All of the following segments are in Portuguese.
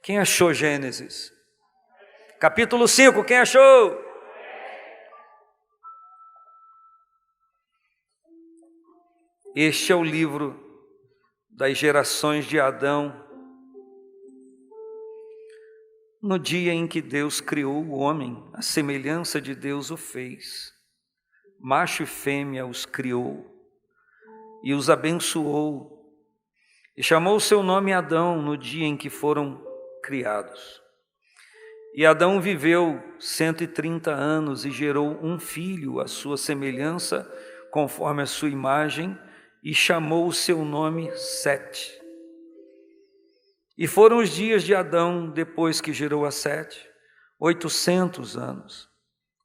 Quem achou Gênesis? Capítulo 5, quem achou? Este é o livro das gerações de Adão. No dia em que Deus criou o homem, a semelhança de Deus o fez. Macho e fêmea os criou e os abençoou. E chamou o seu nome Adão no dia em que foram criados. E Adão viveu 130 anos e gerou um filho à sua semelhança, conforme a sua imagem, e chamou o seu nome Sete. E foram os dias de Adão, depois que gerou a Sete, 800 anos,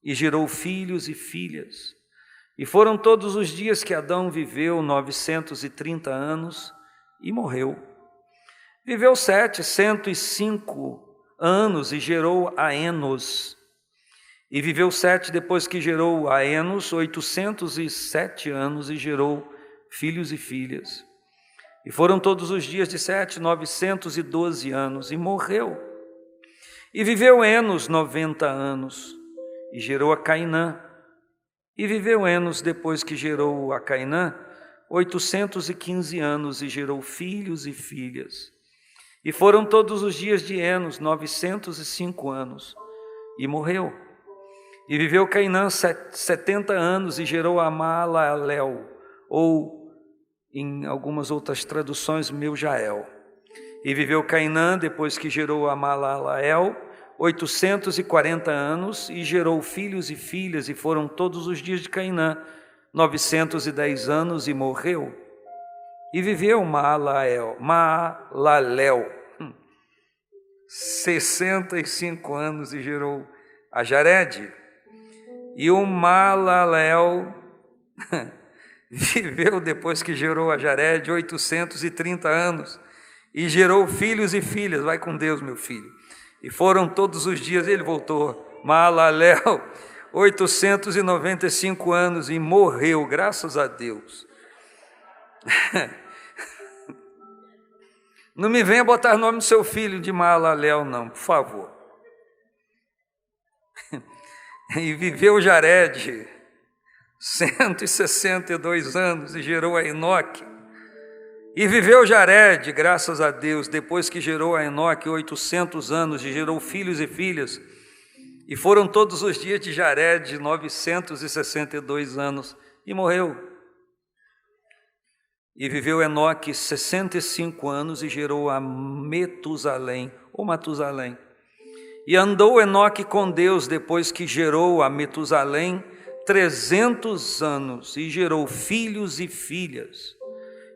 e gerou filhos e filhas. E foram todos os dias que Adão viveu 930 anos e morreu. Viveu Sete 105 anos e gerou a Enos. E viveu Sete depois que gerou a Enos 807 anos e gerou filhos e filhas. E foram todos os dias de Sete 912 anos e morreu. E viveu Enos 90 anos e gerou a Cainã. E viveu Enos depois que gerou a Cainã 815 anos e gerou filhos e filhas. E foram todos os dias de Enos 905 anos e morreu. E viveu Cainã 70 anos e gerou a Maalalel, ou em algumas outras traduções, Meujael. E viveu Cainã depois que gerou a Maalalel 840 anos e gerou filhos e filhas, e foram todos os dias de Cainã 910 anos e morreu. E viveu Maalalel 65 anos e gerou a Jared. E o Maalalel viveu depois que gerou a Jared 830 anos e gerou filhos e filhas. Vai com Deus, meu filho. E foram todos os dias, ele voltou, Maalalel 895 anos e morreu, graças a Deus. Não me venha botar o nome do seu filho de Maalalel, não, por favor. E viveu Jared 162 anos e gerou a Enoque. E viveu Jared, graças a Deus, depois que gerou a Enoque 800 anos e gerou filhos e filhas. E foram todos os dias de Jared 962 anos e morreu. E viveu Enoque 65 anos e gerou a Metusalém, ou Matusalém. E andou Enoque com Deus depois que gerou a Metusalém 300 anos e gerou filhos e filhas.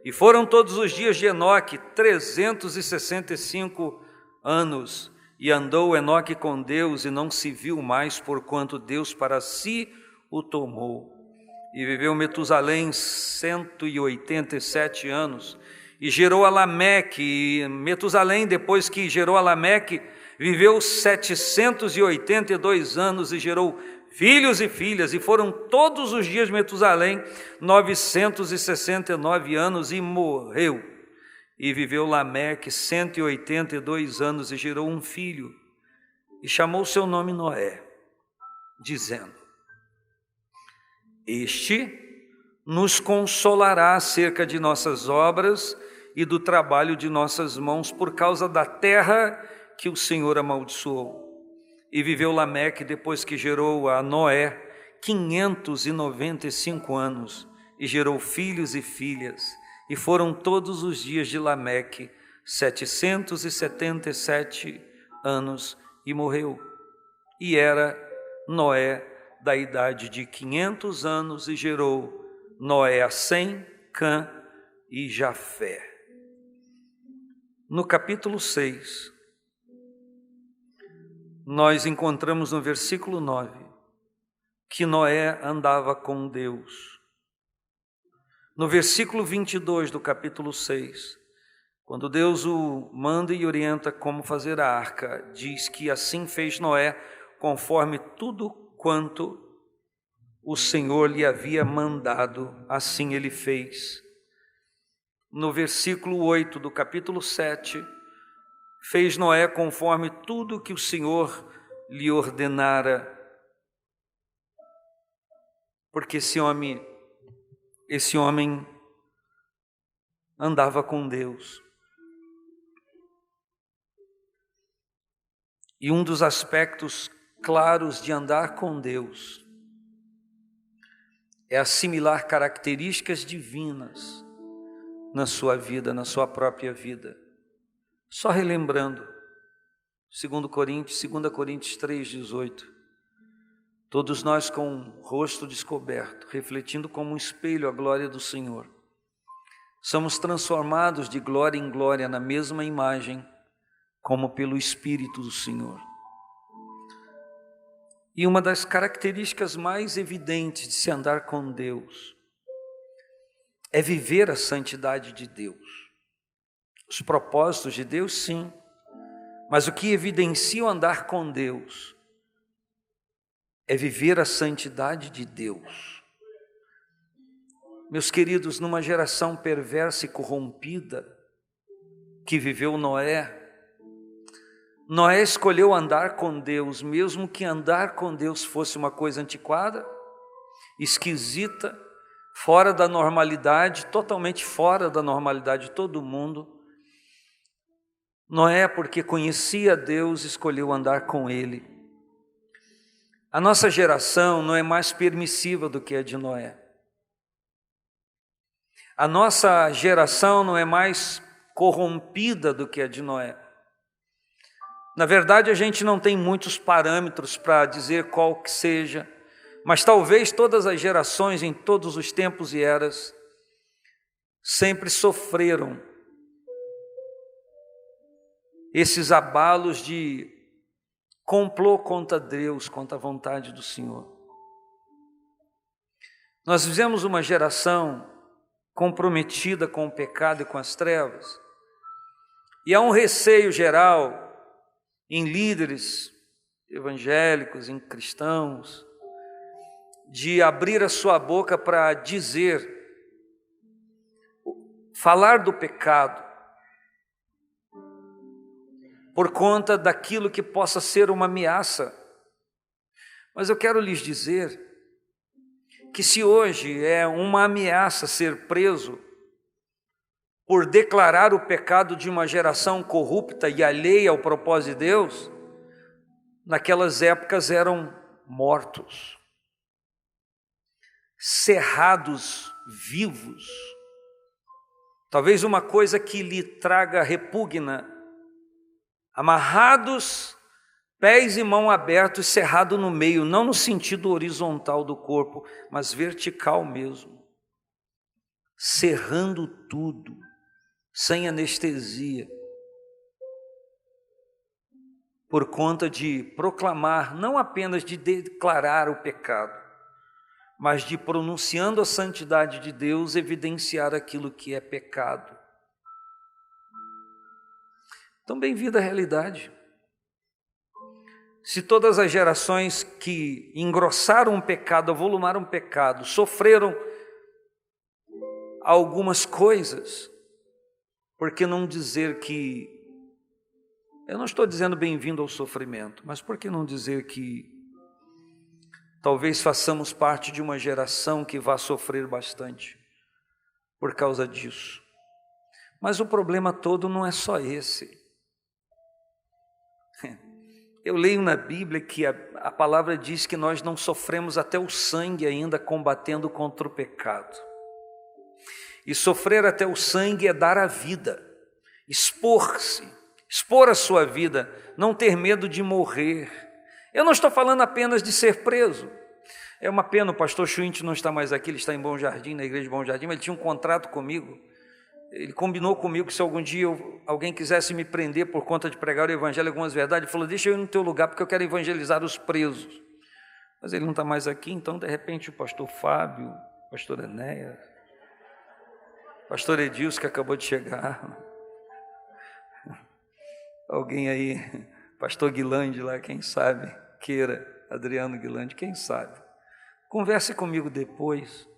E foram todos os dias de Enoque 365 anos. E andou Enoque com Deus e não se viu mais, porquanto Deus para si o tomou. E viveu Metusalém 187 anos e gerou a Lameque. E Metusalém, depois que gerou a Lameque, viveu 782 anos e gerou filhos e filhas. E foram todos os dias de Metusalém 969 anos e morreu. E viveu Lameque 182 anos e gerou um filho. E chamou seu nome Noé, dizendo: Este nos consolará acerca de nossas obras e do trabalho de nossas mãos, por causa da terra que o Senhor amaldiçoou. E viveu Lameque depois que gerou a Noé 595 anos e gerou filhos e filhas. E foram todos os dias de Lameque 777 anos e morreu. E era Noé da idade de 500 anos e gerou Noé a Sem, Cã e Jafé. No capítulo 6, nós encontramos no versículo 9 que Noé andava com Deus. No versículo 22 do capítulo 6, quando Deus o manda e orienta como fazer a arca, diz que assim fez Noé, conforme tudo quanto o Senhor lhe havia mandado, assim ele fez. No versículo 8 do capítulo 7, fez Noé conforme tudo que o Senhor lhe ordenara, porque esse homem andava com Deus. E um dos aspectos claros de andar com Deus é assimilar características divinas na sua vida, na sua própria vida. Só relembrando, 2 Coríntios 3,18. Todos nós com o rosto descoberto, refletindo como um espelho a glória do Senhor, somos transformados de glória em glória na mesma imagem, como pelo Espírito do Senhor. E uma das características mais evidentes de se andar com Deus é viver a santidade de Deus. Os propósitos de Deus, sim, mas o que evidencia o andar com Deus é viver a santidade de Deus. Meus queridos, numa geração perversa e corrompida que viveu Noé escolheu andar com Deus, mesmo que andar com Deus fosse uma coisa antiquada, esquisita, fora da normalidade, totalmente fora da normalidade de todo mundo. Noé, porque conhecia Deus, escolheu andar com Ele. A nossa geração não é mais permissiva do que a de Noé. A nossa geração não é mais corrompida do que a de Noé. Na verdade, a gente não tem muitos parâmetros para dizer qual que seja, mas talvez todas as gerações, em todos os tempos e eras, sempre sofreram esses abalos de complô contra Deus, contra a vontade do Senhor. Nós vivemos uma geração comprometida com o pecado e com as trevas, e há um receio geral em líderes evangélicos, em cristãos, de abrir a sua boca para dizer, falar do pecado, por conta daquilo que possa ser uma ameaça. Mas eu quero lhes dizer que se hoje é uma ameaça ser preso por declarar o pecado de uma geração corrupta e alheia ao propósito de Deus, naquelas épocas eram mortos, cerrados vivos. Talvez uma coisa que lhe traga repugna, amarrados, pés e mão abertos, cerrado no meio, não no sentido horizontal do corpo, mas vertical mesmo, cerrando tudo, sem anestesia, por conta de proclamar, não apenas de declarar o pecado, mas de, pronunciando a santidade de Deus, evidenciar aquilo que é pecado. Então, bem-vindo à realidade. Se todas as gerações que engrossaram o pecado, avolumaram o pecado, sofreram algumas coisas, por que não dizer que, eu não estou dizendo bem-vindo ao sofrimento, mas por que não dizer que talvez façamos parte de uma geração que vai sofrer bastante por causa disso. Mas o problema todo não é só esse. Eu leio na Bíblia que a palavra diz que nós não sofremos até o sangue ainda combatendo contra o pecado. E sofrer até o sangue é dar a vida, expor-se, expor a sua vida, não ter medo de morrer. Eu não estou falando apenas de ser preso. É uma pena, o pastor Schwint não está mais aqui, ele está em Bom Jardim, na igreja de Bom Jardim, mas ele tinha um contrato comigo. Ele combinou comigo que se algum dia alguém quisesse me prender por conta de pregar o evangelho, algumas verdades, ele falou, deixa eu ir no teu lugar porque eu quero evangelizar os presos. Mas ele não está mais aqui, então de repente o pastor Fábio, o pastor Enéas, o pastor Edilson que acabou de chegar, alguém aí, pastor Guilande lá, quem sabe, queira, Adriano Guilande, quem sabe. Converse comigo depois,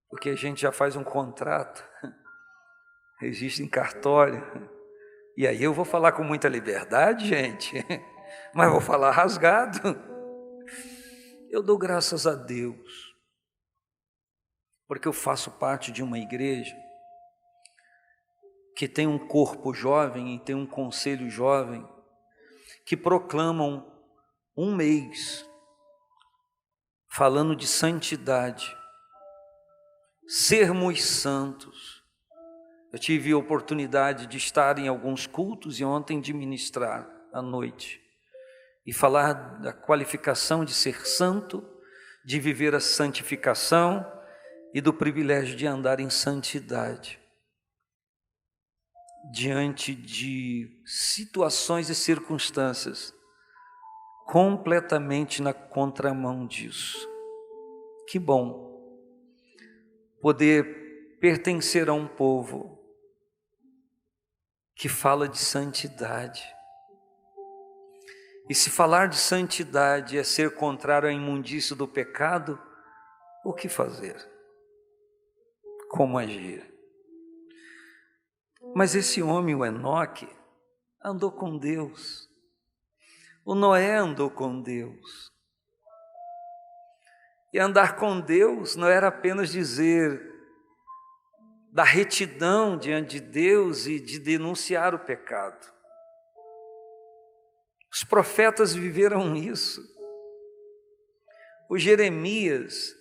porque a gente já faz um contrato, registro em cartório, E aí eu vou falar com muita liberdade, gente, mas vou falar rasgado. Eu dou graças a Deus, porque eu faço parte de uma igreja que tem um corpo jovem e tem um conselho jovem que proclamam um mês falando de santidade, sermos santos. Eu tive a oportunidade de estar em alguns cultos e ontem de ministrar à noite e falar da qualificação de ser santo, de viver a santificação e do privilégio de andar em santidade diante de situações e circunstâncias completamente na contramão disso. Que bom poder pertencer a um povo que fala de santidade. E se falar de santidade é ser contrário à imundície do pecado, o que fazer? Como agir? Mas esse homem, o Enoque, andou com Deus. O Noé andou com Deus. E andar com Deus não era apenas dizer da retidão diante de Deus e de denunciar o pecado. Os profetas viveram isso. O Jeremias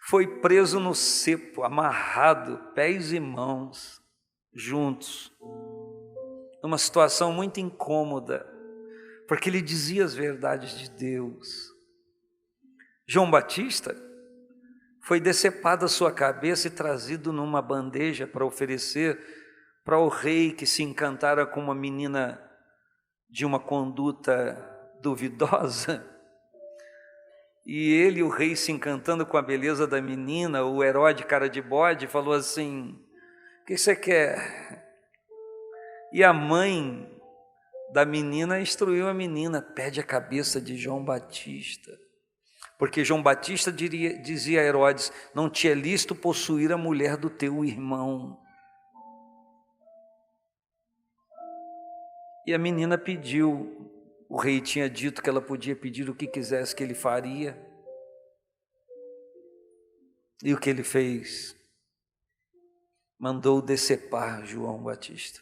foi preso no cepo, amarrado, pés e mãos, juntos, numa situação muito incômoda, porque ele dizia as verdades de Deus. João Batista foi decepado a sua cabeça e trazido numa bandeja para oferecer para o rei que se encantara com uma menina de uma conduta duvidosa. E ele, o rei, se encantando com a beleza da menina, o Herodes, cara de bode, falou assim: o que você quer? E a mãe da menina instruiu a menina: pede a cabeça de João Batista. Porque João Batista dizia a Herodes: não te é lícito possuir a mulher do teu irmão. E a menina pediu. O rei tinha dito que ela podia pedir o que quisesse que ele faria. E o que ele fez? Mandou decepar João Batista.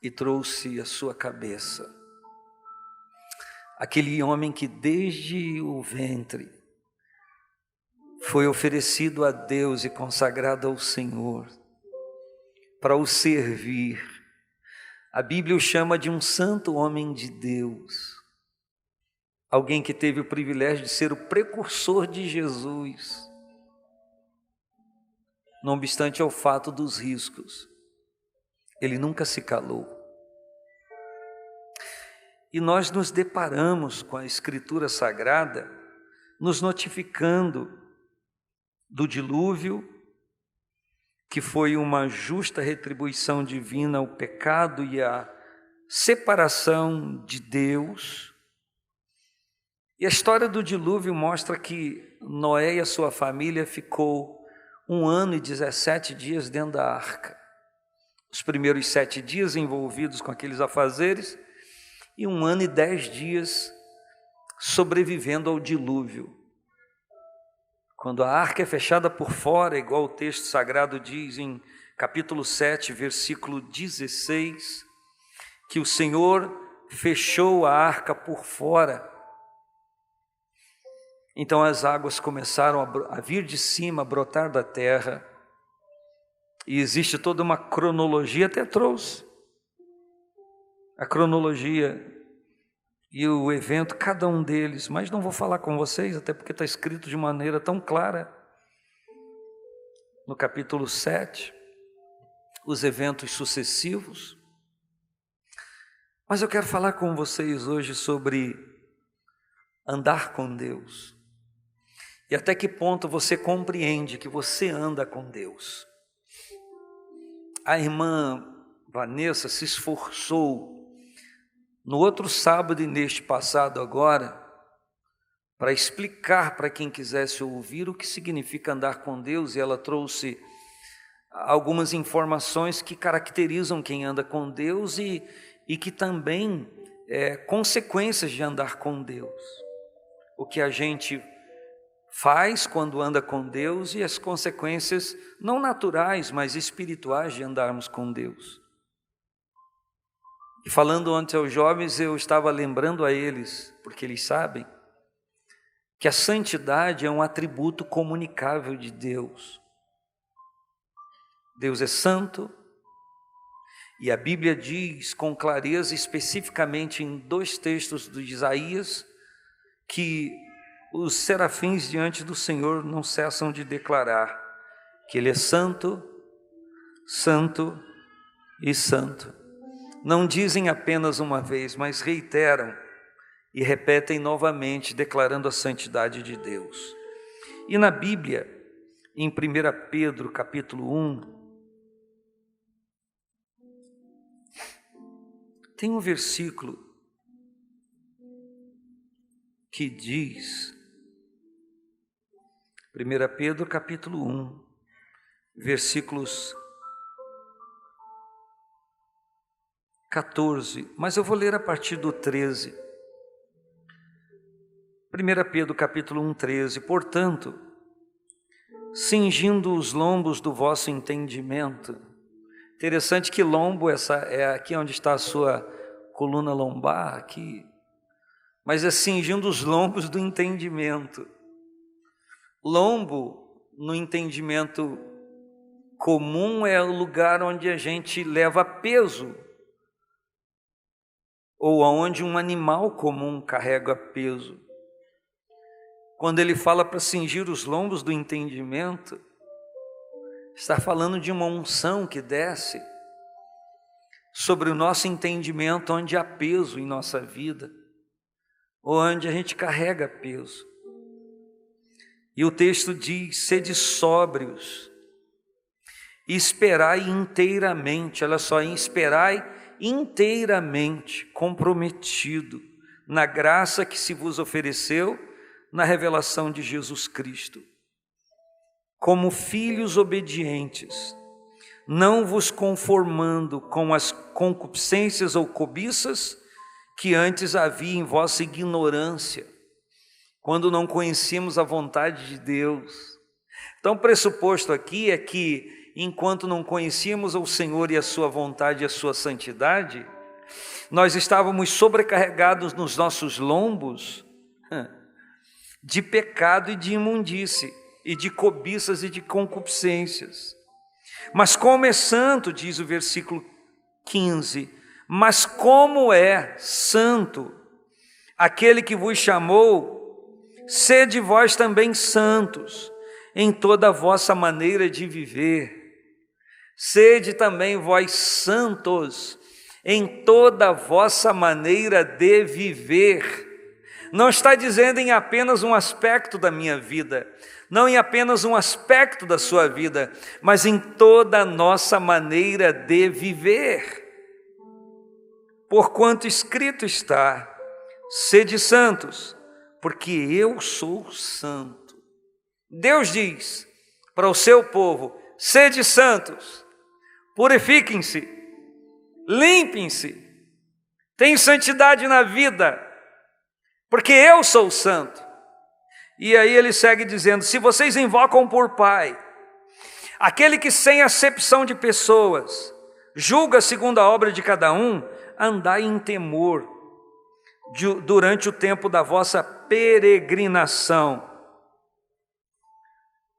E trouxe a sua cabeça. Aquele homem que desde o ventre foi oferecido a Deus e consagrado ao Senhor para o servir. A Bíblia o chama de um santo homem de Deus, alguém que teve o privilégio de ser o precursor de Jesus, não obstante ao fato dos riscos, ele nunca se calou. E nós nos deparamos com a Escritura Sagrada, nos notificando do dilúvio, que foi uma justa retribuição divina ao pecado e à separação de Deus. E a história do dilúvio mostra que Noé e a sua família ficou 1 ano e 17 dias dentro da arca. Os primeiros 7 dias envolvidos com aqueles afazeres e 1 ano e 10 dias sobrevivendo ao dilúvio. Quando a arca é fechada por fora, igual o texto sagrado diz em capítulo 7, versículo 16, que o Senhor fechou a arca por fora. Então as águas começaram a vir de cima, a brotar da terra, e existe toda uma cronologia, até trouxe a cronologia e o evento, cada um deles, mas não vou falar com vocês, até porque está escrito de maneira tão clara, no capítulo 7, os eventos sucessivos. Mas eu quero falar com vocês hoje sobre andar com Deus, e até que ponto você compreende que você anda com Deus. A irmã Vanessa se esforçou no outro sábado e neste passado agora, para explicar para quem quisesse ouvir o que significa andar com Deus, e ela trouxe algumas informações que caracterizam quem anda com Deus e que também consequências de andar com Deus. O que a gente faz quando anda com Deus e as consequências não naturais, mas espirituais de andarmos com Deus. E falando ontem aos jovens, eu estava lembrando a eles, porque eles sabem, que a santidade é um atributo comunicável de Deus. Deus é santo, e a Bíblia diz com clareza, especificamente em 2 textos de Isaías, que os serafins diante do Senhor não cessam de declarar que Ele é santo, santo e santo. Não dizem apenas uma vez, mas reiteram e repetem novamente, declarando a santidade de Deus. E na Bíblia, em 1 Pedro capítulo 1, tem um versículo que diz, 1 Pedro capítulo 1, versículos 14, mas eu vou ler a partir do 13. 1 Pedro capítulo 1, 13, portanto, cingindo os lombos do vosso entendimento. Interessante que lombo, essa é aqui onde está a sua coluna lombar, aqui, mas é cingindo os lombos do entendimento. Lombo, no entendimento comum, é o lugar onde a gente leva peso, ou onde um animal comum carrega peso. Quando ele fala para cingir os lombos do entendimento, está falando de uma unção que desce sobre o nosso entendimento, onde há peso em nossa vida, ou onde a gente carrega peso. E o texto diz, sede sóbrios, e esperai inteiramente, olha só, esperai inteiramente comprometido na graça que se vos ofereceu na revelação de Jesus Cristo. Como filhos obedientes, não vos conformando com as concupiscências ou cobiças que antes havia em vossa ignorância, quando não conhecíamos a vontade de Deus. Então, o pressuposto aqui é que, enquanto não conhecíamos o Senhor e a sua vontade e a sua santidade, nós estávamos sobrecarregados nos nossos lombos de pecado e de imundície, e de cobiças e de concupiscências. Mas como é santo, diz o versículo 15, mas como é santo aquele que vos chamou, sede vós também santos em toda a vossa maneira de viver. Sede também vós santos em toda a vossa maneira de viver. Não está dizendo em apenas um aspecto da minha vida, não em apenas um aspecto da sua vida, mas em toda a nossa maneira de viver. Porquanto escrito está, sede santos, porque eu sou santo. Deus diz para o seu povo, sede santos, purifiquem-se, limpem-se, tenham santidade na vida, porque eu sou santo. E aí ele segue dizendo, se vocês invocam por Pai, aquele que sem acepção de pessoas, julga segundo a obra de cada um, andai em temor, durante o tempo da vossa peregrinação.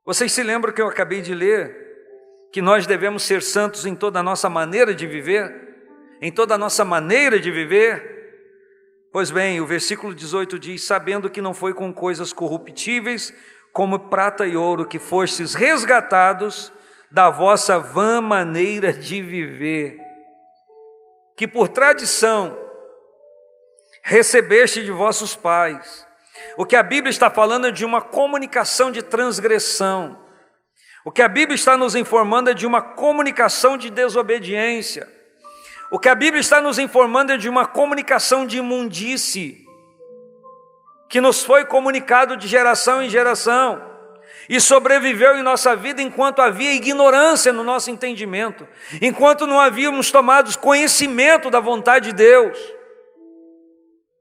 Vocês se lembram que eu acabei de ler, que nós devemos ser santos em toda a nossa maneira de viver? Em toda a nossa maneira de viver? Pois bem, o versículo 18 diz, sabendo que não foi com coisas corruptíveis, como prata e ouro, que fostes resgatados da vossa vã maneira de viver, que por tradição recebeste de vossos pais. O que a Bíblia está falando é de uma comunicação de transgressão. O que a Bíblia está nos informando é de uma comunicação de desobediência. O que a Bíblia está nos informando é de uma comunicação de imundície, que nos foi comunicado de geração em geração. e sobreviveu em nossa vida enquanto havia ignorância no nosso entendimento, enquanto não havíamos tomado conhecimento da vontade de Deus.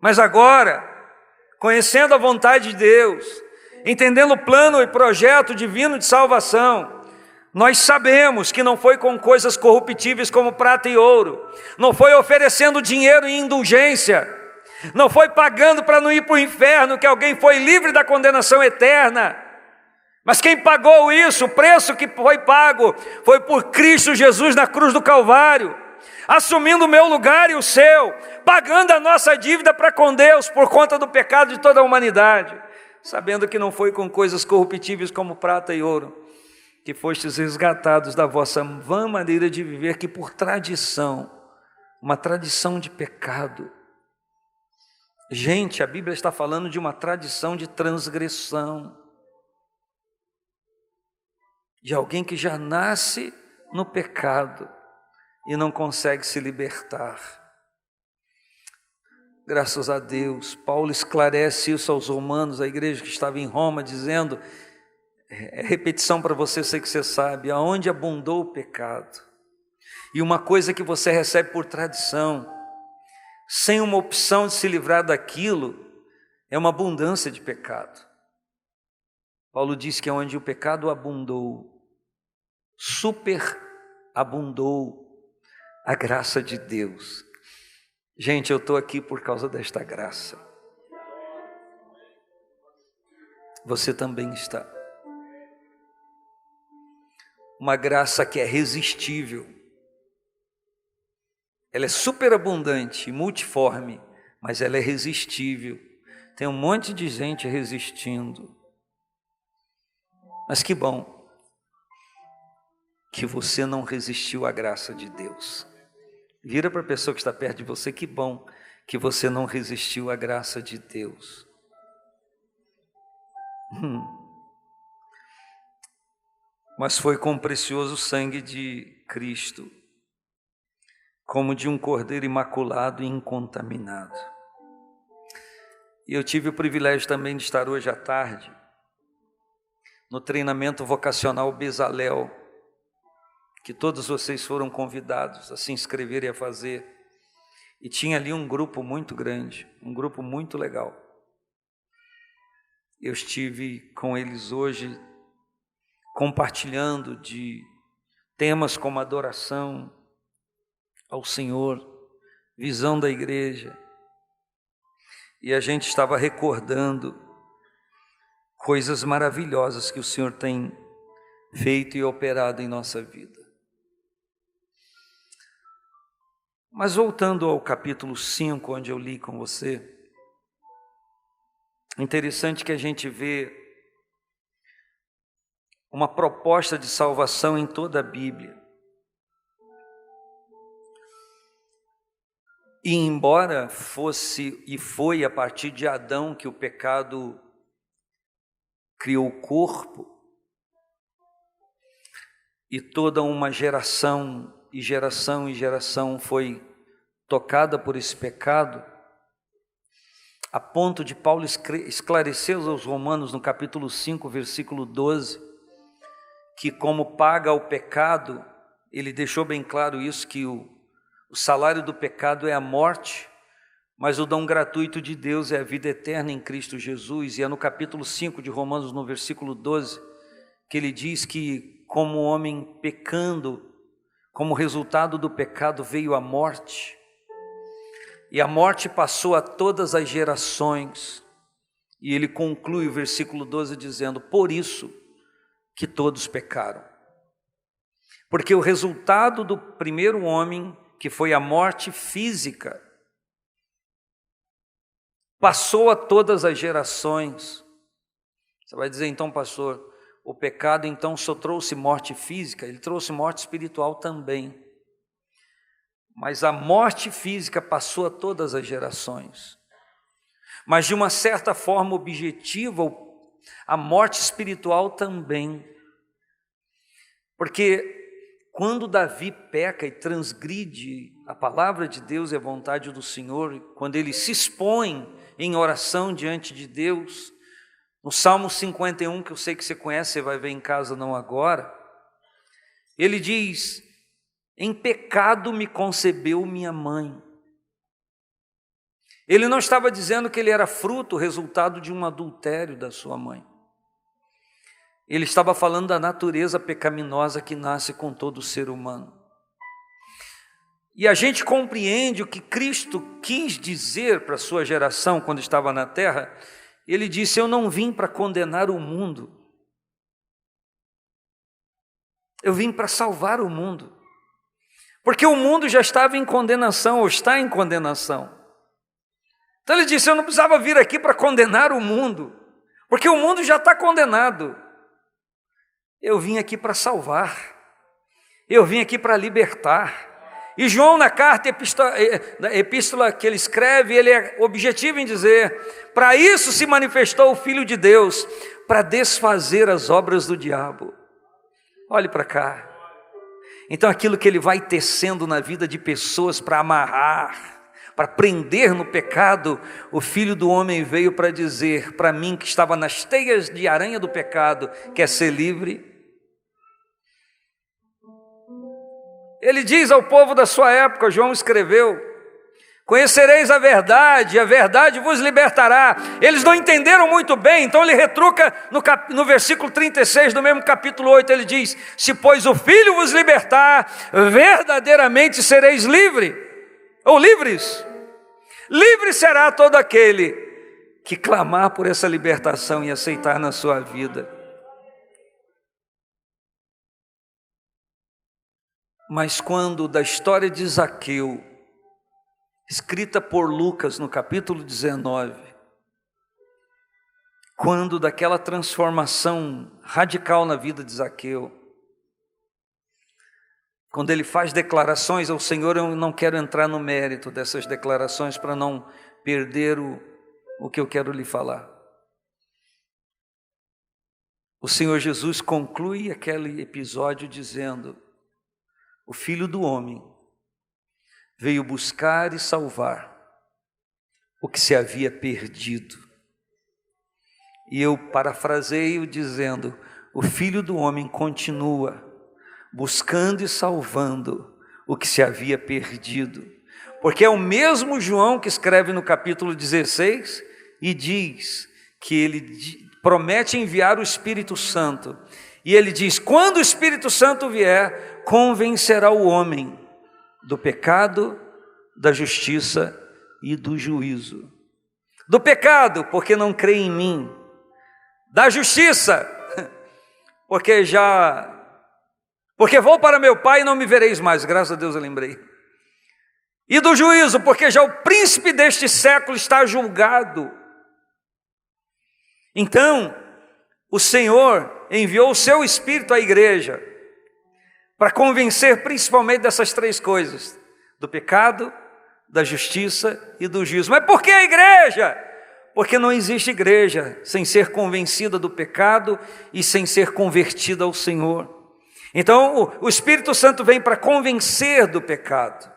Mas agora, conhecendo a vontade de Deus, entendendo o plano e projeto divino de salvação, nós sabemos que não foi com coisas corruptíveis como prata e ouro, não foi oferecendo dinheiro em indulgência, não foi pagando para não ir para o inferno que alguém foi livre da condenação eterna. Mas quem pagou isso, o preço que foi pago, foi por Cristo Jesus na cruz do Calvário, assumindo o meu lugar e o seu, pagando a nossa dívida para com Deus por conta do pecado de toda a humanidade, sabendo que não foi com coisas corruptíveis como prata e ouro que fostes resgatados da vossa vã maneira de viver, que por tradição, uma tradição de pecado. Gente, a Bíblia está falando de uma tradição de transgressão, de alguém que já nasce no pecado e não consegue se libertar. Graças a Deus, Paulo esclarece isso aos romanos, a igreja que estava em Roma, dizendo, é repetição para você, sei que você sabe, aonde abundou o pecado, e uma coisa que você recebe por tradição, sem uma opção de se livrar daquilo, é uma abundância de pecado. Paulo diz que onde o pecado abundou, superabundou a graça de Deus. Gente, eu estou aqui por causa desta graça. Você também está. Uma graça que é resistível. Ela é superabundante, multiforme, mas ela é resistível. Tem um monte de gente resistindo. Mas que bom que você não resistiu à graça de Deus. Vira para a pessoa que está perto de você, que bom que você não resistiu à graça de Deus. Mas foi com o precioso sangue de Cristo, como de um cordeiro imaculado e incontaminado. E eu tive o privilégio também de estar hoje à tarde no treinamento vocacional Bezalel, que todos vocês foram convidados a se inscrever e a fazer. E tinha ali um grupo muito grande, um grupo muito legal. Eu estive com eles hoje, compartilhando de temas como adoração ao Senhor, visão da igreja. E a gente estava recordando coisas maravilhosas que o Senhor tem feito e operado em nossa vida. Mas voltando ao capítulo 5, onde eu li com você, interessante que a gente vê uma proposta de salvação em toda a Bíblia. E embora fosse e foi a partir de Adão que o pecado criou o corpo, e toda uma geração e geração foi tocada por esse pecado, a ponto de Paulo esclarecer aos Romanos no capítulo 5, versículo 12, que como paga o pecado, ele deixou bem claro isso, que o salário do pecado é a morte, mas o dom gratuito de Deus é a vida eterna em Cristo Jesus. E é no capítulo 5 de Romanos, no versículo 12, que ele diz que como o homem pecando, como resultado do pecado veio a morte, e a morte passou a todas as gerações. E ele conclui o versículo 12 dizendo, por isso que todos pecaram. Porque o resultado do primeiro homem, que foi a morte física, passou a todas as gerações. Você vai dizer, então, pastor, o pecado então só trouxe morte física? Ele trouxe morte espiritual também. Mas a morte física passou a todas as gerações. Mas de uma certa forma objetiva, a morte espiritual também. Porque quando Davi peca e transgride a palavra de Deus e a vontade do Senhor, quando ele se expõe em oração diante de Deus, No Salmo 51, que eu sei que você conhece, você vai ver em casa não agora, ele diz: em pecado me concebeu minha mãe. Ele não estava dizendo que ele era fruto, resultado de um adultério da sua mãe. Ele estava falando da natureza pecaminosa que nasce com todo ser humano. E a gente compreende o que Cristo quis dizer para a sua geração quando estava na terra. Ele disse: eu não vim para condenar o mundo, eu vim para salvar o mundo. Porque o mundo já estava em condenação, ou está em condenação. Então ele disse: eu não precisava vir aqui para condenar o mundo, porque o mundo já está condenado. Eu vim aqui para salvar, eu vim aqui para libertar. E João, na carta, na epístola que ele escreve, ele é objetivo em dizer: para isso se manifestou o Filho de Deus, para desfazer as obras do diabo. Olhe para cá. Então aquilo que ele vai tecendo na vida de pessoas para amarrar, para prender no pecado, o Filho do Homem veio para dizer para mim, que estava nas teias de aranha do pecado, quer ser livre. Ele diz ao povo da sua época, João escreveu: conhecereis a verdade vos libertará. Eles não entenderam muito bem, então ele retruca no versículo 36 do mesmo capítulo 8, ele diz: se pois o Filho vos libertar, verdadeiramente sereis livres. Livre será todo aquele que clamar por essa libertação e aceitar na sua vida. Mas quando da história de Zaqueu, escrita por Lucas no capítulo 19, quando daquela transformação radical na vida de Zaqueu, quando ele faz declarações ao Senhor, eu não quero entrar no mérito dessas declarações para não perder o que eu quero lhe falar. O Senhor Jesus conclui aquele episódio dizendo: o Filho do Homem veio buscar e salvar o que se havia perdido. E eu parafraseio dizendo: o Filho do Homem continua buscando e salvando o que se havia perdido. Porque é o mesmo João que escreve no capítulo 16 e diz que ele promete enviar o Espírito Santo. E ele diz: quando o Espírito Santo vier, convencerá o homem do pecado, da justiça e do juízo. Do pecado, porque não crê em mim. Da justiça, porque vou para meu Pai e não me vereis mais. Graças a Deus eu lembrei. E do juízo, porque já o príncipe deste século está julgado. Então, o Senhor enviou o seu Espírito à igreja para convencer principalmente dessas três coisas: do pecado, da justiça e do juízo. Mas por que a igreja? Porque não existe igreja sem ser convencida do pecado e sem ser convertida ao Senhor. Então o Espírito Santo vem para convencer do pecado.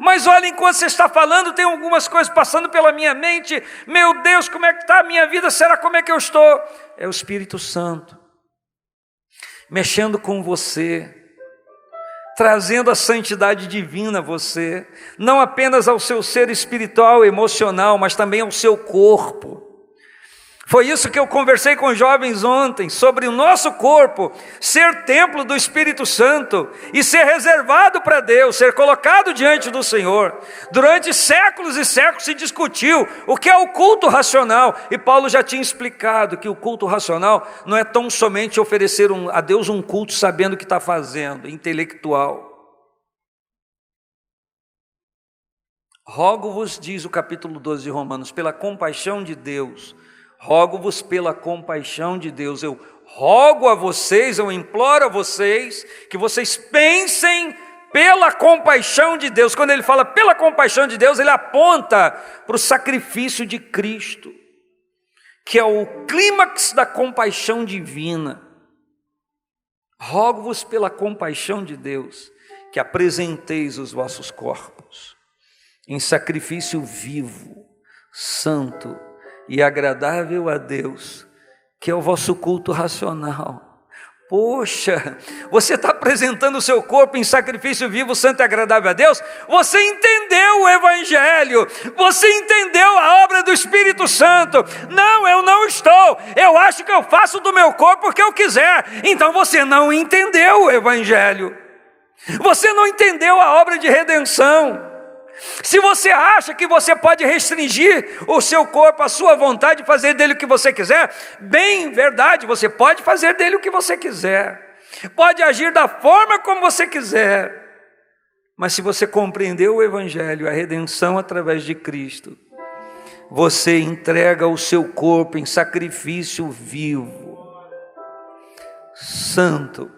Mas olha, enquanto você está falando, tem algumas coisas passando pela minha mente. Meu Deus, como é que está a minha vida? Será como é que eu estou? É o Espírito Santo mexendo com você, trazendo a santidade divina a você, não apenas ao seu ser espiritual e emocional, mas também ao seu corpo. Foi isso que eu conversei com os jovens ontem, sobre o nosso corpo ser templo do Espírito Santo e ser reservado para Deus, ser colocado diante do Senhor. Durante séculos e séculos se discutiu o que é o culto racional, e Paulo já tinha explicado que o culto racional não é tão somente oferecer a Deus um culto sabendo o que está fazendo, intelectual. Rogo-vos, diz o capítulo 12 de Romanos, pela compaixão de Deus. Rogo-vos pela compaixão de Deus. Eu rogo a vocês, eu imploro a vocês, que vocês pensem pela compaixão de Deus. Quando ele fala pela compaixão de Deus, ele aponta para o sacrifício de Cristo, que é o clímax da compaixão divina. Rogo-vos pela compaixão de Deus, que apresenteis os vossos corpos em sacrifício vivo, santo e agradável a Deus, que é o vosso culto racional. Poxa, você está apresentando o seu corpo em sacrifício vivo, santo e agradável a Deus? Você entendeu o Evangelho, você entendeu a obra do Espírito Santo. Não, eu não estou, eu acho que eu faço do meu corpo o que eu quiser. Então você não entendeu o Evangelho, você não entendeu a obra de redenção. Se você acha que você pode restringir o seu corpo, a sua vontade, fazer dele o que você quiser, bem, verdade, você pode fazer dele o que você quiser, pode agir da forma como você quiser, mas se você compreendeu o Evangelho, a redenção através de Cristo, você entrega o seu corpo em sacrifício vivo, santo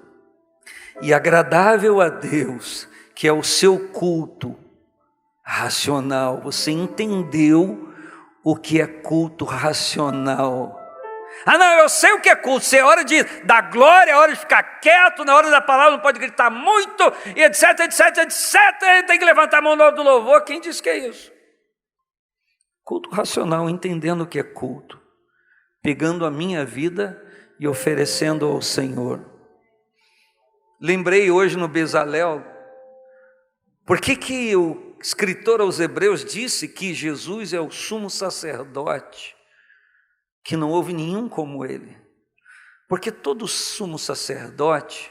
e agradável a Deus, que é o seu culto racional. Você entendeu o que é culto racional. Ah não, eu sei o que é culto, se é hora de dar glória, é hora de ficar quieto, na hora da palavra não pode gritar muito, e etc, tem que levantar a mão na hora do louvor. Quem disse que é isso? Culto racional, entendendo o que é culto, pegando a minha vida e oferecendo ao Senhor. Lembrei hoje no Bezalel, por que o escritor aos Hebreus disse que Jesus é o sumo sacerdote, que não houve nenhum como ele? Porque todo sumo sacerdote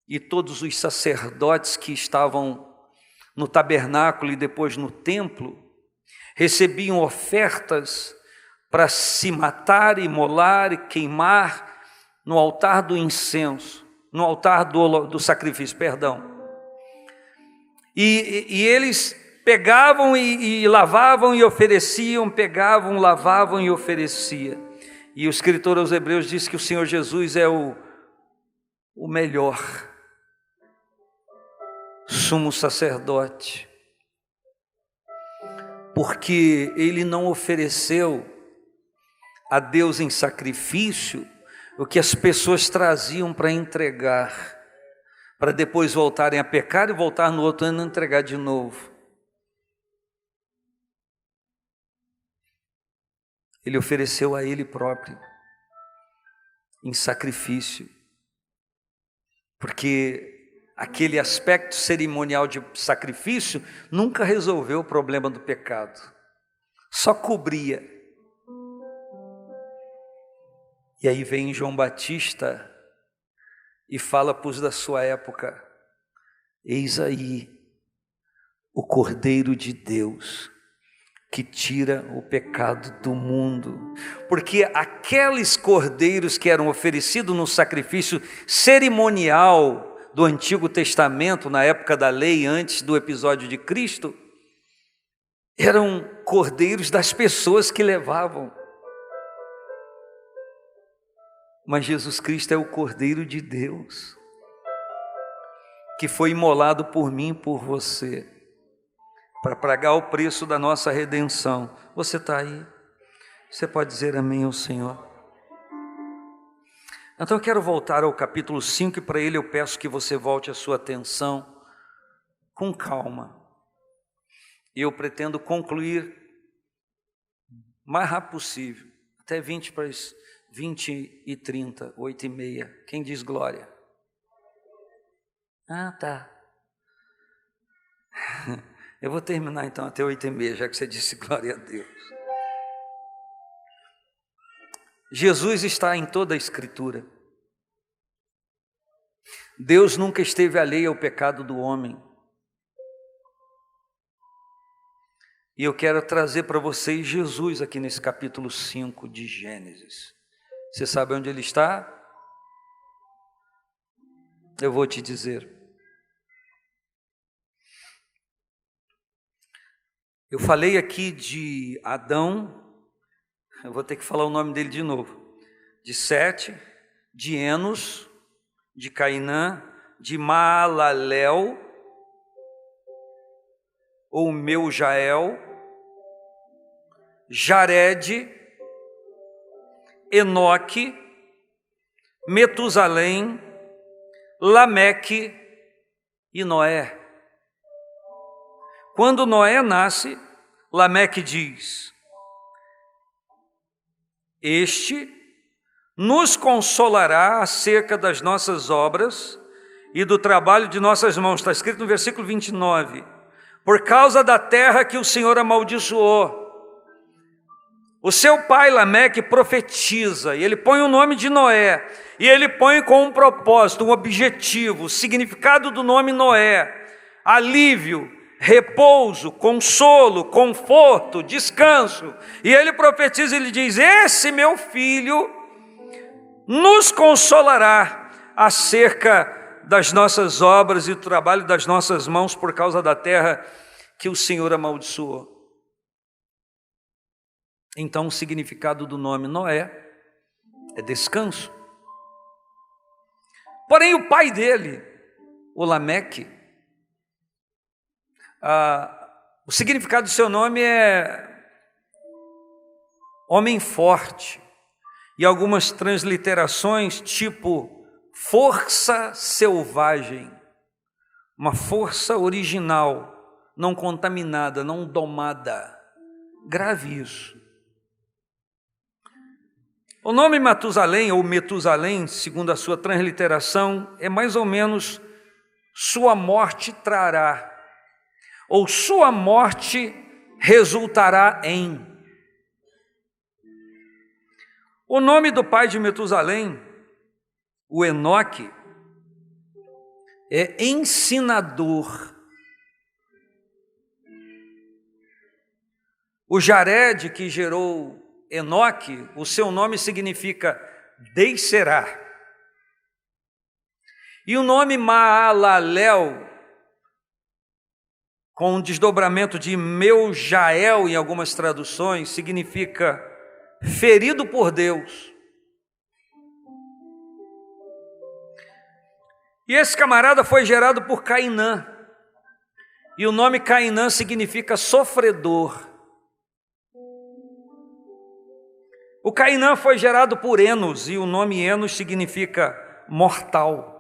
e todos os sacerdotes que estavam no tabernáculo e depois no templo, recebiam ofertas para se matar, imolar e queimar no altar do incenso, no altar do sacrifício, perdão. E eles pegavam e lavavam e ofereciam, pegavam, lavavam e ofereciam. E o escritor aos Hebreus diz que o Senhor Jesus é o melhor sumo sacerdote, porque ele não ofereceu a Deus em sacrifício o que as pessoas traziam para entregar, para depois voltarem a pecar e voltar no outro ano e entregar de novo. Ele ofereceu a Ele próprio, em sacrifício, porque aquele aspecto cerimonial de sacrifício nunca resolveu o problema do pecado, só cobria. E aí vem João Batista e fala para os da sua época: eis aí o Cordeiro de Deus que tira o pecado do mundo. Porque aqueles cordeiros que eram oferecidos no sacrifício cerimonial do Antigo Testamento, na época da lei, antes do episódio de Cristo, eram cordeiros das pessoas que levavam. Mas Jesus Cristo é o Cordeiro de Deus, que foi imolado por mim e por você, para pagar o preço da nossa redenção. Você está aí? Você pode dizer amém ao Senhor? Então eu quero voltar ao capítulo 5 e para ele eu peço que você volte a sua atenção com calma. E eu pretendo concluir o mais rápido possível, até 20 e 30, 8h30. Quem diz glória? Ah, tá. Eu vou terminar então até 8h30, já que você disse glória a Deus. Jesus está em toda a Escritura. Deus nunca esteve alheio ao pecado do homem. E eu quero trazer para vocês Jesus aqui nesse capítulo 5 de Gênesis. Você sabe onde ele está? Eu vou te dizer. Eu falei aqui de Adão, eu vou ter que falar o nome dele de novo. De Sete, de Enos, de Cainã, de Maalalel, ou Meujael, Jared, Enoque, Metusalém, Lameque e Noé. Quando Noé nasce, Lameque diz: este nos consolará acerca das nossas obras e do trabalho de nossas mãos. Está escrito no versículo 29. Por causa da terra que o Senhor amaldiçoou. O seu pai Lameque profetiza, e ele põe o nome de Noé, e ele põe com um propósito, um objetivo, o significado do nome Noé: alívio, repouso, consolo, conforto, descanso. E ele profetiza, ele diz: esse meu filho nos consolará acerca das nossas obras e do trabalho das nossas mãos por causa da terra que o Senhor amaldiçoou. Então o significado do nome Noé é descanso. Porém o pai dele, o Lameque, o significado do seu nome é homem forte. E algumas transliterações tipo força selvagem, uma força original, não contaminada, não domada. Grave isso. O nome Matusalém, ou Metusalém, segundo a sua transliteração, é mais ou menos sua morte trará, ou sua morte resultará em. O nome do pai de Metusalém, o Enoque, é ensinador. O Jared, que gerou Enoque, o seu nome significa descerá. E o nome Maalalel, com um desdobramento de Meujael em algumas traduções, significa ferido por Deus. E esse camarada foi gerado por Cainã, e o nome Cainã significa sofredor. O Cainã foi gerado por Enos, e o nome Enos significa mortal.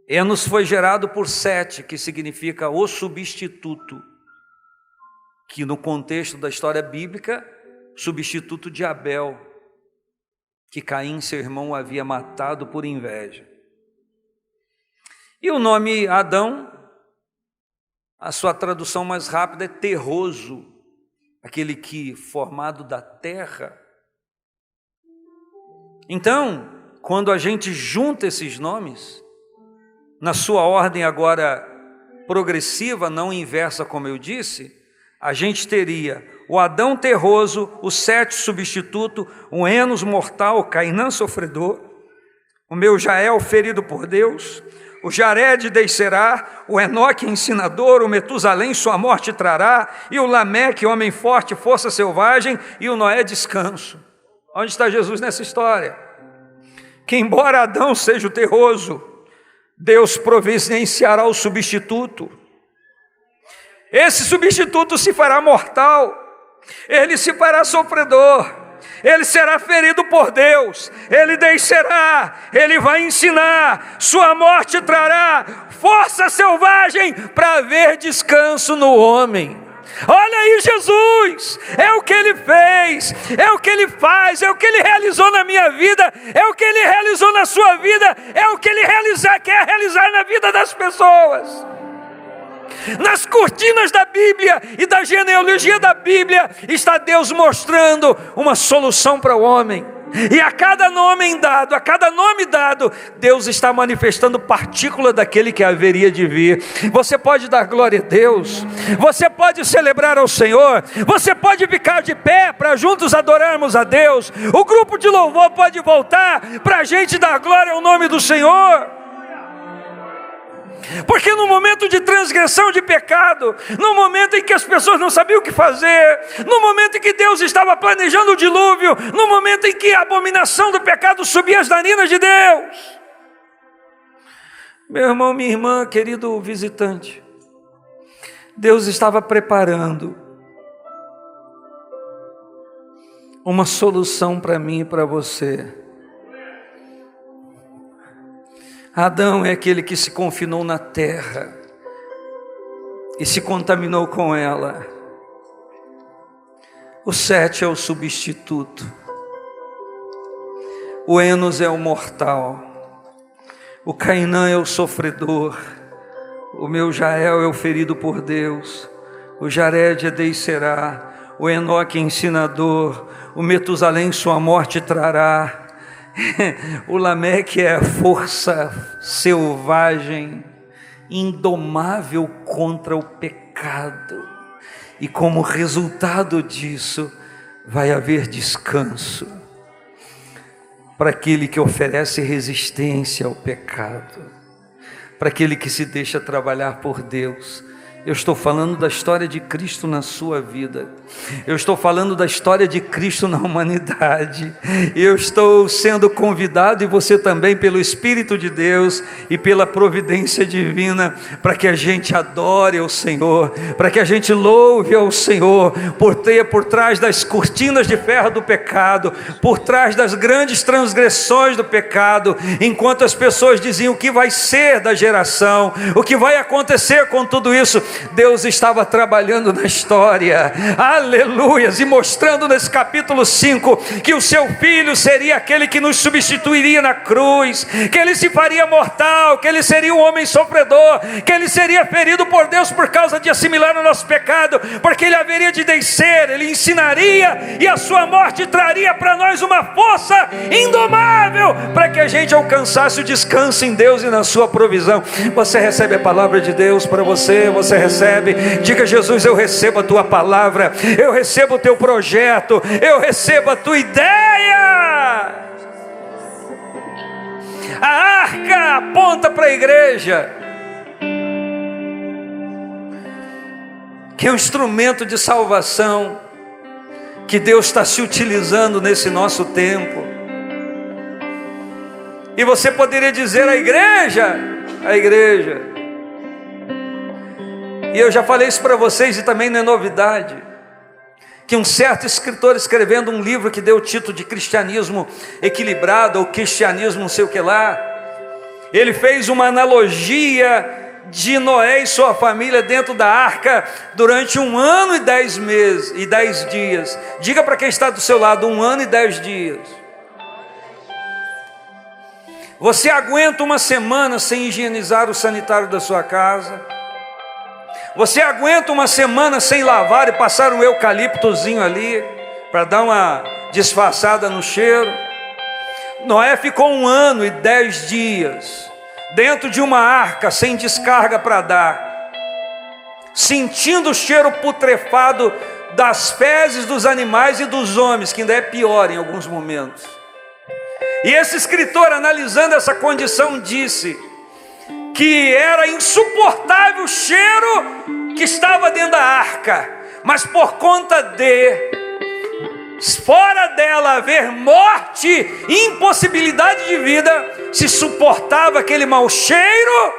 Enos foi gerado por Sete, que significa o substituto, que no contexto da história bíblica, substituto de Abel, que Caim, seu irmão, havia matado por inveja. E o nome Adão, a sua tradução mais rápida é terroso, aquele que formado da terra. Então, quando a gente junta esses nomes, na sua ordem agora progressiva, não inversa como eu disse, a gente teria o Adão terroso, o Sete substituto, o Enos mortal, o Cainã sofredor, o Meujael ferido por Deus, o Jared descerá, o Enoque ensinador, o Metusalém sua morte trará, e o Lameque homem forte, força selvagem, e o Noé descanso. Onde está Jesus nessa história? Que embora Adão seja o terroso, Deus providenciará o substituto. Esse substituto se fará mortal, ele se fará sofredor, ele será ferido por Deus, ele descerá, ele vai ensinar, sua morte trará força selvagem para haver descanso no homem. Olha aí Jesus, é o que ele fez, é o que ele faz, é o que ele realizou na minha vida, é o que ele realizou na sua vida, é o que ele quer realizar na vida das pessoas. Nas cortinas da Bíblia e da genealogia da Bíblia está Deus mostrando uma solução para o homem. E a cada nome dado, Deus está manifestando partícula daquele que haveria de vir. Você pode dar glória a Deus, você pode celebrar ao Senhor, você pode ficar de pé para juntos adorarmos a Deus. O grupo de louvor pode voltar para a gente dar glória ao nome do Senhor. Porque no momento de transgressão de pecado, no momento em que as pessoas não sabiam o que fazer, no momento em que Deus estava planejando o dilúvio, no momento em que a abominação do pecado subia as narinas de Deus, meu irmão, minha irmã, querido visitante, Deus estava preparando uma solução para mim e para você. Adão é aquele que se confinou na terra e se contaminou com ela. O Sete é o substituto. O Enos é o mortal. O Cainã é o sofredor. O meu Jael é o ferido por Deus. O Jared é Deisserá. O Enoque é ensinador. O Metusalém sua morte trará. O Lameque é a força selvagem, indomável contra o pecado. E como resultado disso, vai haver descanso para aquele que oferece resistência ao pecado, para aquele que se deixa trabalhar por Deus. Eu estou falando da história de Cristo na sua vida. Eu estou falando da história de Cristo na humanidade. Eu estou sendo convidado, e você também, pelo Espírito de Deus e pela providência divina, para que a gente adore ao Senhor, para que a gente louve ao Senhor, por trás das cortinas de ferro do pecado, por trás das grandes transgressões do pecado, enquanto as pessoas diziam o que vai ser da geração, o que vai acontecer com tudo isso. Deus estava trabalhando na história, aleluias, e mostrando nesse capítulo 5, que o seu Filho seria aquele que nos substituiria na cruz, que ele se faria mortal, que ele seria um homem sofredor, que ele seria ferido por Deus por causa de assimilar o nosso pecado, porque ele haveria de descer, ele ensinaria, e a sua morte traria para nós uma força indomável, para que a gente alcançasse o descanso em Deus e na sua provisão. Você recebe a palavra de Deus para você, você recebe, diga: Jesus, eu recebo a tua palavra, eu recebo o teu projeto, eu recebo a tua ideia. A arca aponta para a igreja, que é um instrumento de salvação, que Deus está se utilizando nesse nosso tempo. E você poderia dizer: a igreja. E eu já falei isso para vocês, e também não é novidade, que um certo escritor, escrevendo um livro que deu o título de Cristianismo Equilibrado, ou Cristianismo não sei o que lá, ele fez uma analogia de Noé e sua família dentro da arca durante 1 ano e 10 meses e 10 dias. Diga para quem está do seu lado: 1 ano e 10 dias. Você aguenta 1 semana sem higienizar o sanitário da sua casa? Você aguenta 1 semana sem lavar e passar um eucaliptozinho ali, para dar uma disfarçada no cheiro? Noé ficou 1 ano e 10 dias, dentro de uma arca, sem descarga para dar, sentindo o cheiro putrefado das fezes dos animais e dos homens, que ainda é pior em alguns momentos. E esse escritor, analisando essa condição, disse que era insuportável o cheiro que estava dentro da arca, mas por conta de fora dela haver morte, impossibilidade de vida, se suportava aquele mau cheiro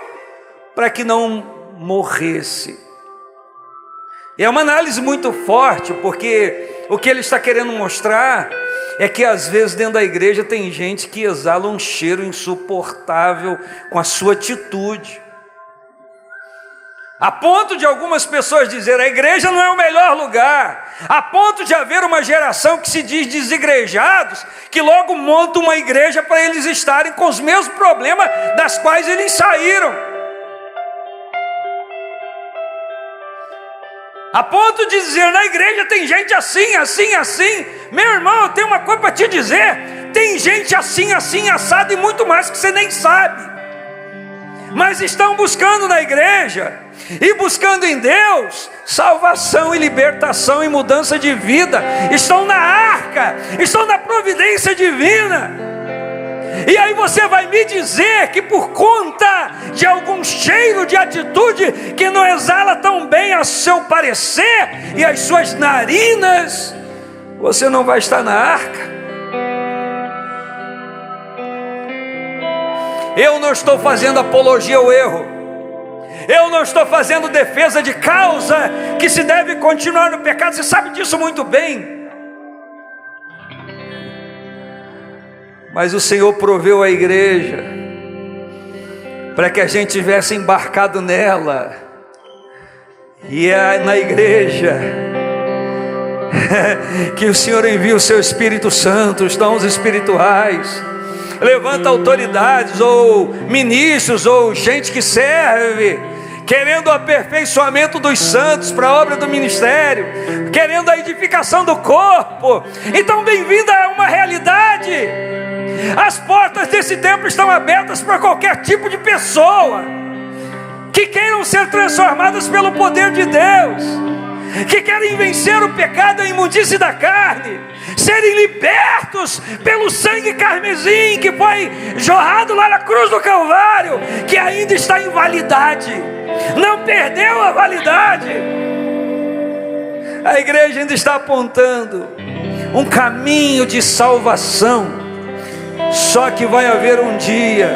para que não morresse. E é uma análise muito forte, porque o que ele está querendo mostrar é que às vezes dentro da igreja tem gente que exala um cheiro insuportável com a sua atitude, a ponto de algumas pessoas dizerem: a igreja não é o melhor lugar, a ponto de haver uma geração que se diz desigrejados, que logo monta uma igreja para eles estarem com os mesmos problemas das quais eles saíram, a ponto de dizer: na igreja tem gente assim, assim, assim. Meu irmão, eu tenho uma coisa para te dizer: tem gente assim, assim, assado, e muito mais que você nem sabe, mas estão buscando na igreja e buscando em Deus salvação e libertação e mudança de vida. Estão na arca, estão na providência divina. E aí você vai me dizer que por conta de algum cheiro de atitude que não exala tão bem a seu parecer e as suas narinas, você não vai estar na arca? Eu não estou fazendo apologia ao erro, eu não estou fazendo defesa de causa que se deve continuar no pecado. Você sabe disso muito bem. Mas o Senhor proveu a igreja para que a gente tivesse embarcado nela. E é na igreja Que o Senhor envie o seu Espírito Santo, os dons espirituais. Levanta autoridades, ou ministros, ou gente que serve, querendo o aperfeiçoamento dos santos para a obra do ministério, querendo a edificação do corpo. Então, bem-vinda a uma realidade. As portas desse templo estão abertas para qualquer tipo de pessoa que queiram ser transformadas pelo poder de Deus, que querem vencer o pecado e a imundície da carne, serem libertos pelo sangue carmesim que foi jorrado lá na cruz do Calvário, que ainda está em validade, não perdeu a validade. A igreja ainda está apontando um caminho de salvação. Só que vai haver um dia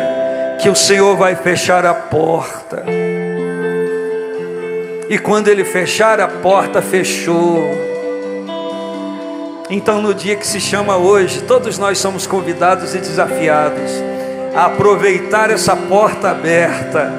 que o Senhor vai fechar a porta. E quando Ele fechar a porta, fechou. Então, no dia que se chama hoje, todos nós somos convidados e desafiados a aproveitar essa porta aberta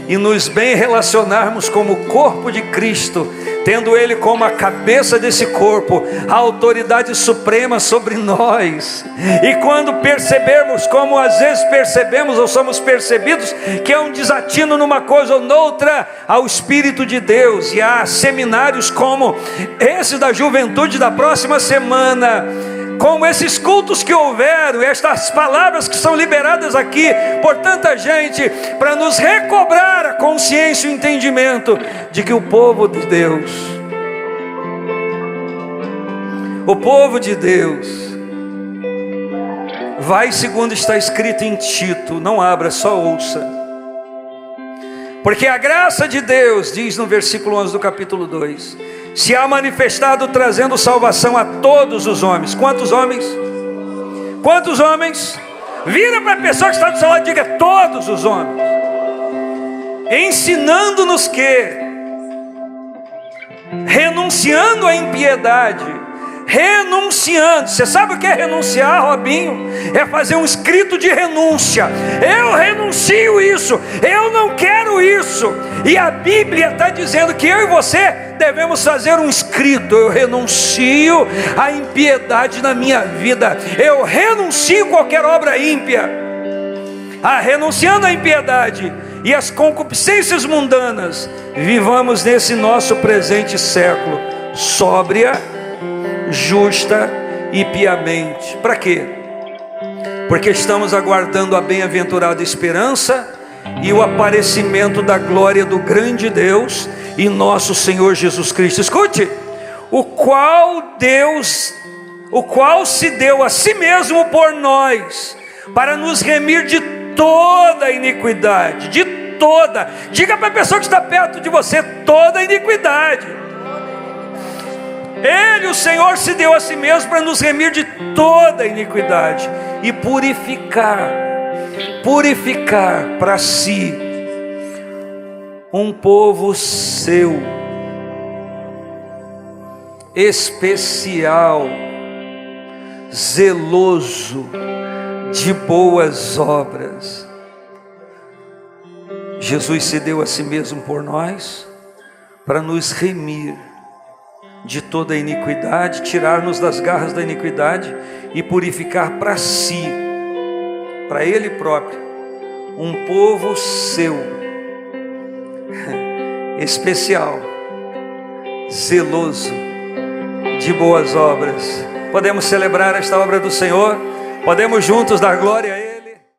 e nos bem relacionarmos como corpo de Cristo, tendo Ele como a cabeça desse corpo, a autoridade suprema sobre nós. E quando percebermos, como às vezes percebemos ou somos percebidos, que é um desatino numa coisa ou noutra, ao Espírito de Deus. E há seminários como esse da juventude da próxima semana, como esses cultos que houveram, estas palavras que são liberadas aqui por tanta gente, para nos recobrar a consciência e o entendimento de que o povo de Deus, vai segundo está escrito em Tito. Não abra, só ouça. Porque a graça de Deus, diz no versículo 11 do capítulo 2, se há manifestado trazendo salvação a todos os homens. Quantos homens? Quantos homens? Vira para a pessoa que está do seu lado e diga: todos os homens. Ensinando-nos que, renunciando à impiedade, renunciando, você sabe o que é renunciar, Robinho? É fazer um escrito de renúncia. Eu renuncio isso, eu não quero isso. E a Bíblia está dizendo que eu e você devemos fazer um escrito: eu renuncio à impiedade na minha vida, eu renuncio qualquer obra ímpia. Renunciando à impiedade e às concupiscências mundanas, vivamos nesse nosso presente século sóbria, justa e piamente. Para quê? Porque estamos aguardando a bem-aventurada esperança e o aparecimento da glória do grande Deus e nosso Senhor Jesus Cristo. Escute: o qual se deu a si mesmo por nós, para nos remir de toda iniquidade, de toda. Diga para a pessoa que está perto de você: toda iniquidade. Ele, o Senhor, se deu a si mesmo para nos remir de toda iniquidade e purificar para si um povo seu, especial, zeloso de boas obras. Jesus se deu a si mesmo por nós para nos remir de toda a iniquidade, tirar-nos das garras da iniquidade e purificar para si, para Ele próprio, um povo seu, especial, zeloso de boas obras. Podemos celebrar esta obra do Senhor? Podemos juntos dar glória a Ele?